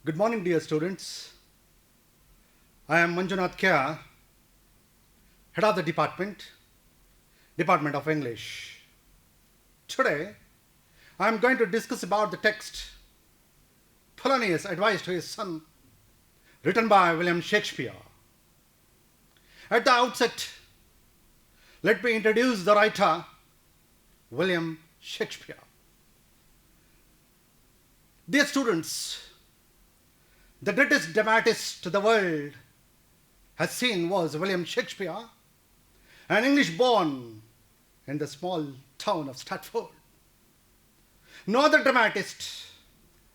Good morning, dear students. I am Manjunath K R, Head of the Department of English. Today, I am going to discuss about the text Polonius Advice to His Son, written by William Shakespeare. At the outset, let me introduce the writer, William Shakespeare. Dear students, the greatest dramatist the world has seen was William Shakespeare, an English born in the small town of Stratford. No other dramatist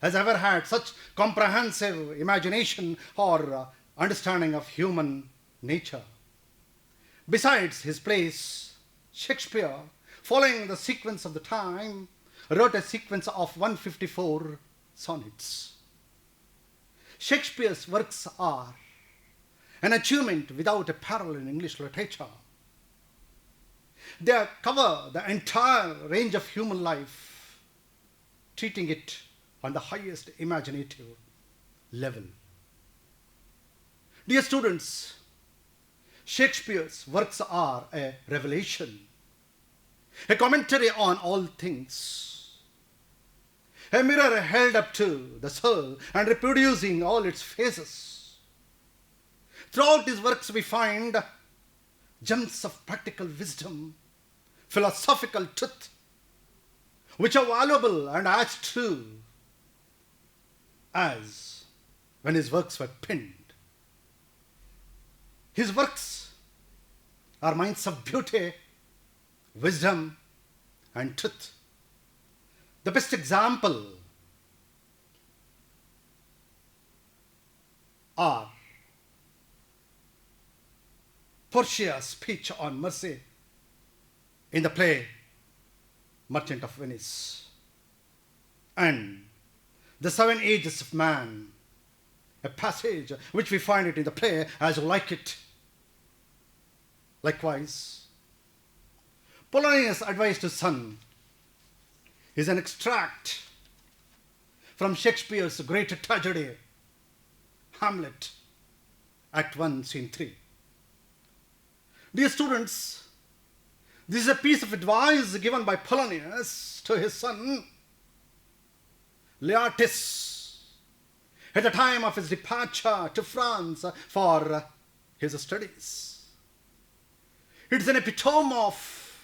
has ever had such comprehensive imagination or understanding of human nature. Besides his plays, Shakespeare, following the sequence of the time, wrote a sequence of 154 sonnets. Shakespeare's works are an achievement without a parallel in English literature. They cover the entire range of human life, treating it on the highest imaginative level. Dear students, Shakespeare's works are a revelation, a commentary on all things, a mirror held up to the soul and reproducing all its phases. Throughout his works we find gems of practical wisdom, philosophical truth, which are valuable and as true as when his works were penned. His works are minds of beauty, wisdom, and truth. The best example are Portia's speech on mercy in the play Merchant of Venice, and the 7 Ages of Man, a passage which we find it in the play As You Like It. Likewise, Polonius' advice to son is an extract from Shakespeare's great tragedy, Hamlet, Act 1, Scene 3. Dear students, this is a piece of advice given by Polonius to his son, Laertes, at the time of his departure to France for his studies. It's an epitome of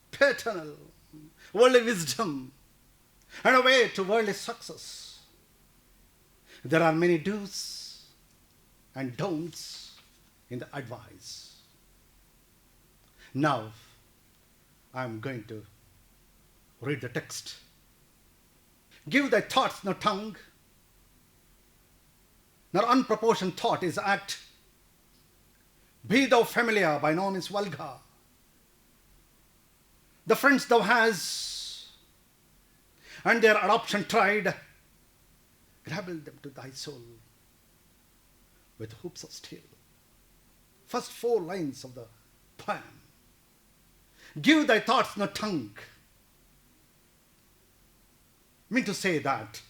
paternal worldly wisdom and a way to worldly success. There are many do's and don'ts in the advice. Now, I'm going to read the text. Give thy thoughts no tongue, nor unproportioned thought is act. Be thou familiar, by no means vulgar. The friends thou hast, and their adoption tried, grapple them to thy soul with hoops of steel. First 4 lines of the poem. Give thy thoughts no tongue. Mean to say that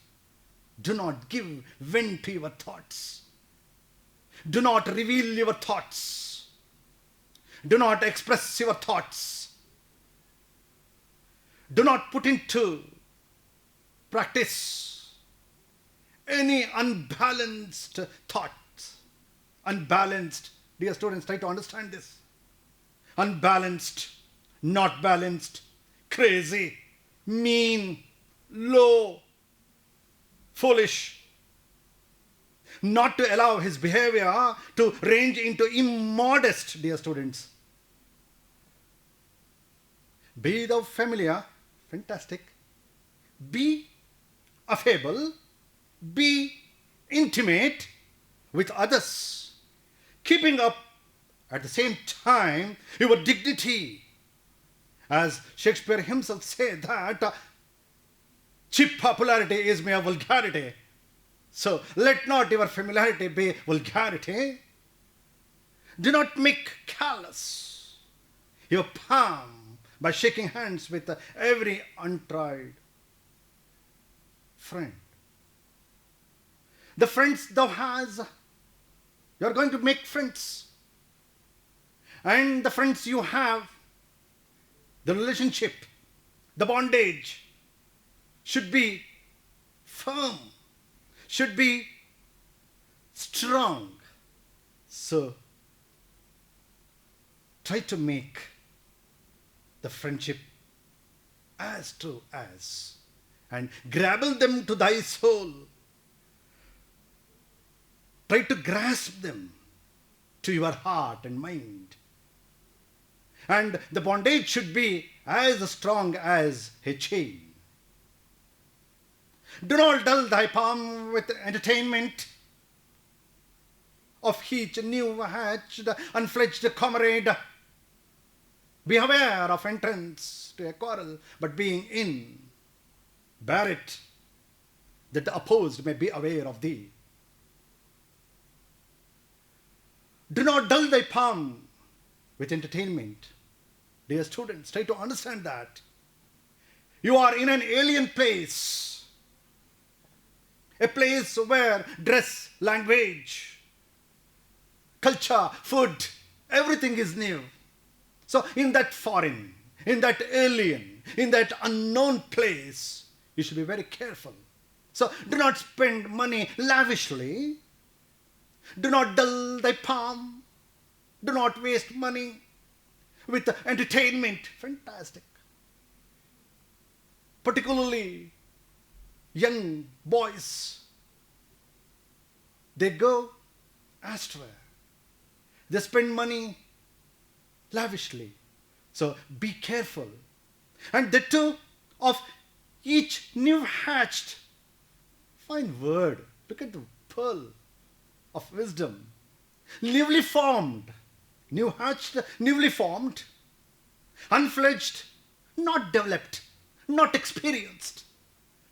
do not give vent to your thoughts. Do not reveal your thoughts. Do not express your thoughts. Do not put into practice any unbalanced thought. Unbalanced, dear students, try to understand this. Unbalanced, not balanced, crazy, mean, low, foolish. Not to allow his behavior to range into immodest, dear students. Be thou familiar, fantastic. Be affable, be intimate with others, keeping up at the same time your dignity. As Shakespeare himself said that cheap popularity is mere vulgarity. So let not your familiarity be vulgarity. Do not make callous your palm by shaking hands with every untried friend. The friends thou hast, you are going to make friends. And the friends you have, the relationship, the bondage should be firm, should be strong. So, try to make the friendship as true as, and grapple them to thy soul. Try to grasp them to your heart and mind. And the bondage should be as strong as a chain. Do not dull thy palm with entertainment of each new hatched, unfledged comrade. Be aware of entrance to a quarrel, but being in, bear it, that the opposed may be aware of thee. Do not dull thy palm with entertainment. Dear students, try to understand that. You are in an alien place. A place where dress, language, culture, food, everything is new. So in that foreign, in that alien, in that unknown place, you should be very careful. So do not spend money lavishly. Do not dull thy palm. Do not waste money with entertainment. Fantastic. Particularly young boys, they go astray. They spend money lavishly. So be careful. And the two of each new hatched, fine word, look at the pearl of wisdom, newly formed, new hatched, newly formed, unfledged, not developed, not experienced,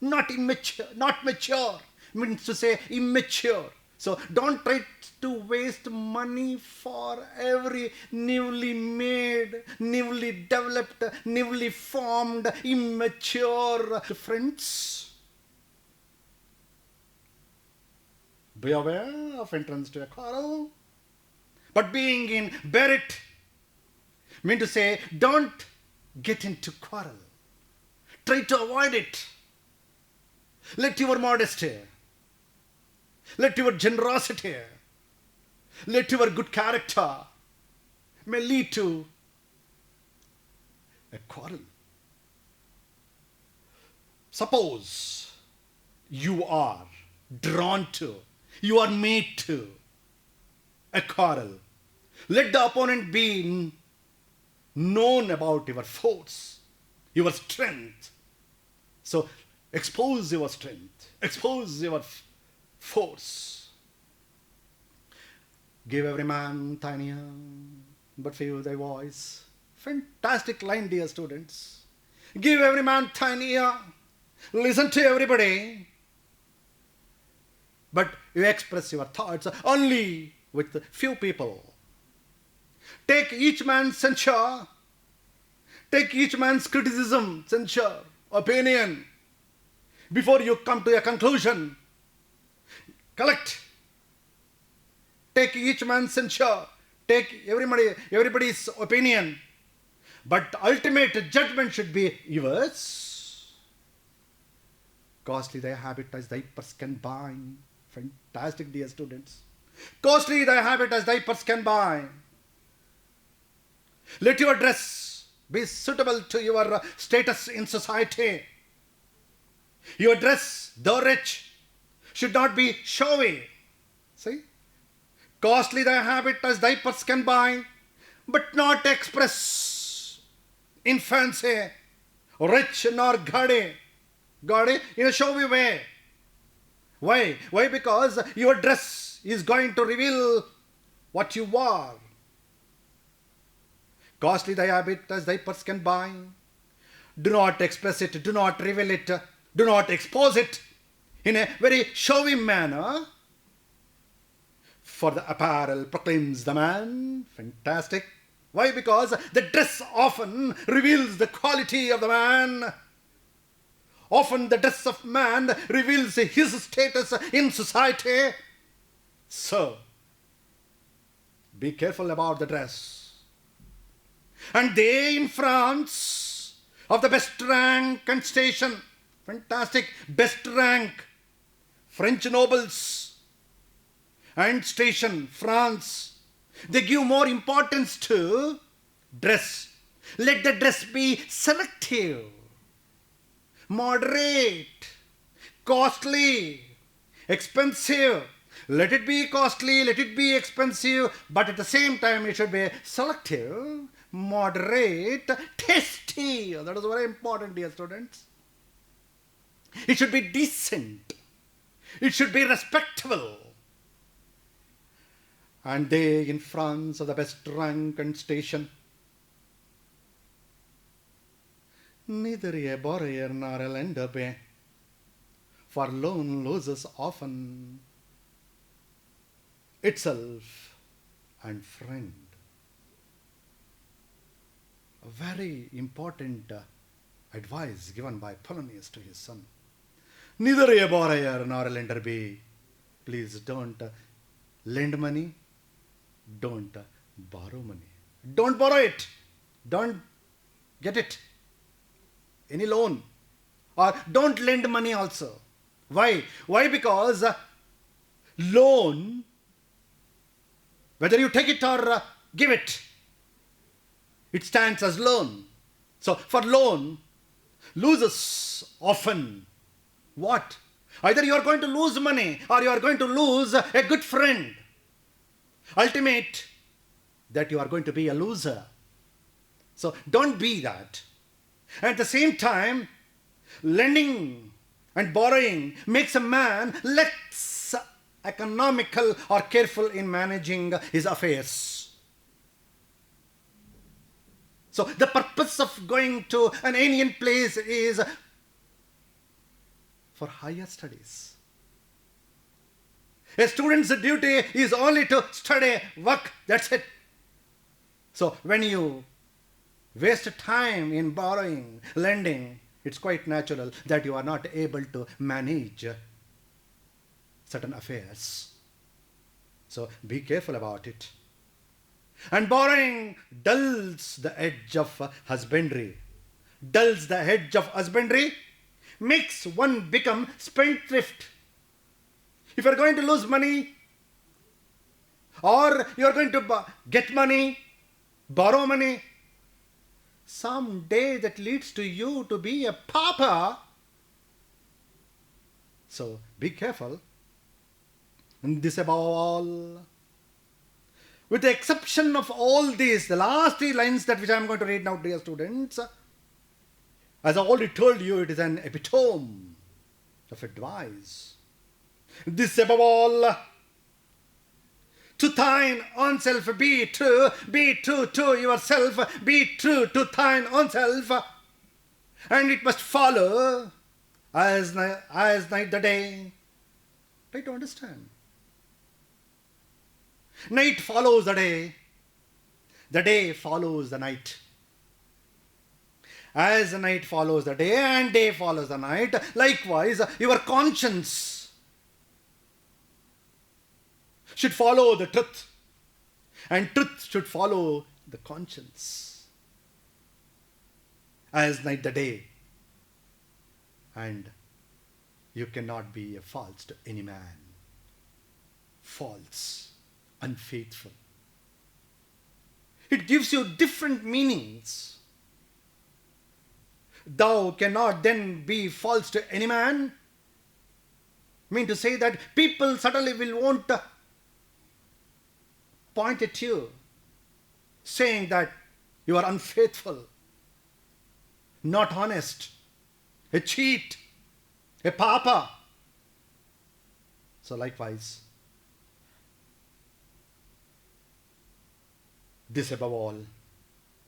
not immature, not mature, means to say immature. So don't try to waste money for every newly made, newly developed, newly formed, immature friends. Be aware of entrance to a quarrel. But being in, bear it, mean to say, don't get into quarrel. Try to avoid it. Let your modesty, let your generosity, let your good character may lead to a quarrel. Suppose you are drawn to, you are made to a quarrel. Let the opponent be known about your force, your strength. So expose your strength, expose your force. Give every man thine ear, but few thy voice. Fantastic line, dear students. Give every man thine ear. Listen to everybody. But you express your thoughts only with few people. Take each man's censure. Take each man's criticism, censure, opinion. Before you come to a conclusion, collect. Take each man's censure. Take everybody's opinion. But ultimate judgment should be yours. Costly thy habit as thy purse can buy. Fantastic, dear students. Costly thy habit as thy purse can buy. Let your dress be suitable to your status in society. Your dress, though rich, should not be showy. See? Costly thy habit as thy purse can buy, but not express in fancy, rich nor gaudy in a showy way. Why? Why? Because your dress is going to reveal what you are. Costly thy habit as thy purse can buy. Do not express it, do not reveal it, do not expose it in a very showy manner. For the apparel proclaims the man. Fantastic. Why? Because the dress often reveals the quality of the man. Often the dress of man reveals his status in society. So, be careful about the dress. And they in France, of the best rank and station, fantastic, best rank, French nobles and station, France, they give more importance to dress. Let the dress be selective, moderate, costly, expensive. Let it be costly, let it be expensive, but at the same time it should be selective, moderate, tasty. That is very important, dear students. It should be decent. It should be respectable. And they in France of the best rank and station, neither a borrower nor a lender be, for loan loses often itself and friend. A very important advice given by Polonius to his son. Neither a borrower nor a lender be. Please don't lend money, don't borrow money. Don't borrow it, don't get it, any loan, or don't lend money also. Why? Why? Because loan, whether you take it or give it, it stands as loan. So for loan, loses often what? Either you are going to lose money or you are going to lose a good friend. Ultimate that you are going to be a loser. So don't be that. At the same time, lending and borrowing makes a man less economical or careful in managing his affairs. So the purpose of going to an alien place is for higher studies. A student's duty is only to study, work, that's it. So when you waste time in borrowing, lending, it's quite natural that you are not able to manage certain affairs. So be careful about it. And borrowing dulls the edge of husbandry. Dulls the edge of husbandry, makes one become spendthrift. If you are going to lose money, or you are going to get money, borrow money, someday that leads to you to be a pauper. So be careful. And this above all, with the exception of all these, the last 3 lines that which I am going to read now, dear students, as I already told you, it is an epitome of advice. This above all, to thine own self be true to yourself, be true to thine own self, and it must follow as night the day. Try to understand. Night follows the day follows the night. As the night follows the day and day follows the night, likewise your conscience should follow the truth, and truth should follow the conscience. As night the day, and you cannot be false to any man. False, unfaithful. It gives you different meanings. Thou cannot then be false to any man. Mean to say that people suddenly will want to point at you, saying that you are unfaithful, not honest, a cheat, a pauper. So likewise, this above all,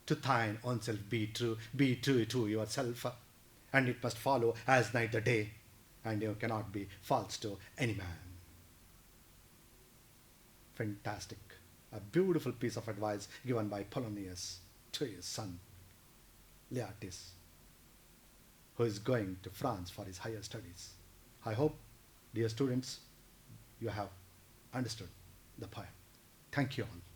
to thine own self be true to yourself, and it must follow as night the day, and you cannot be false to any man. Fantastic. A beautiful piece of advice given by Polonius to his son, Leatis. who is going to France for his higher studies. I hope, dear students, you have understood the poem. Thank you all.